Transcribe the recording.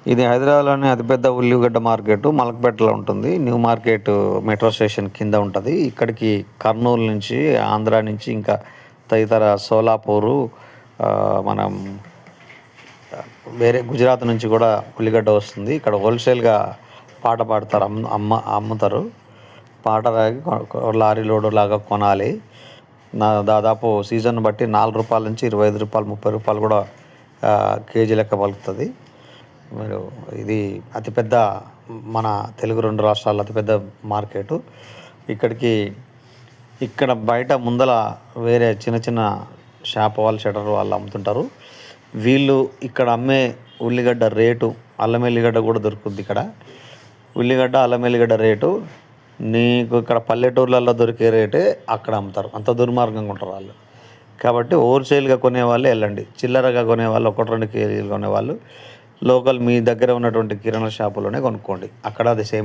ఇది హైదరాబాద్‌లోనే అతిపెద్ద ఉల్లిగడ్డ మార్కెట్ మలక్పేటలో ఉంటుంది. న్యూ మార్కెట్ మెట్రో స్టేషన్ కింద ఉంటది. ఇక్కడికి కర్నూలు నుంచి, ఆంధ్ర నుంచి ఇంకా తదితర సోలాపూరు మనం వేరే గుజరాత్ నుంచి కూడా ఉల్లిగడ్డ వస్తుంది. ఇక్కడ హోల్సేల్‌గా పాట పాడతారు. అమ్ముతారు. పాట రాగి లారీ లోడ్ లాగా కొనాలి. దాదాపు సీజన్ బట్టి రూ. 4 నుంచి రూ. 25, రూ. 30 కూడా కేజీ లెక్క పలుకుతుంది. మీరు ఇది అతిపెద్ద మన తెలుగు 2 రాష్ట్రాల్లో అతిపెద్ద మార్కెటు. ఇక్కడ బయట ముందల వేరే చిన్న చిన్న షాప్ వాళ్ళు షటర్ వాళ్ళు అమ్ముతుంటారు. వీళ్ళు ఇక్కడ అమ్మే ఉల్లిగడ్డ రేటు, అల్లం ఎల్లిగడ్డ కూడా దొరుకుతుంది ఇక్కడ. ఉల్లిగడ్డ, అల్లం ఎల్లిగడ్డ రేటు నీకు ఇక్కడ పల్లెటూర్లలో దొరికే రేటే అక్కడ అమ్ముతారు. అంత దుర్మార్గంగా ఉంటారు వాళ్ళు. కాబట్టి హోల్సేల్గా కొనేవాళ్ళు వెళ్ళండి. చిల్లరగా కొనేవాళ్ళు 1-2 కేజీలు కొనేవాళ్ళు లోకల్ మీ దగ్గర ఉన్నటువంటి కిరాణా షాపులోనే కొనుక్కోండి. అక్కడ అది సేమ్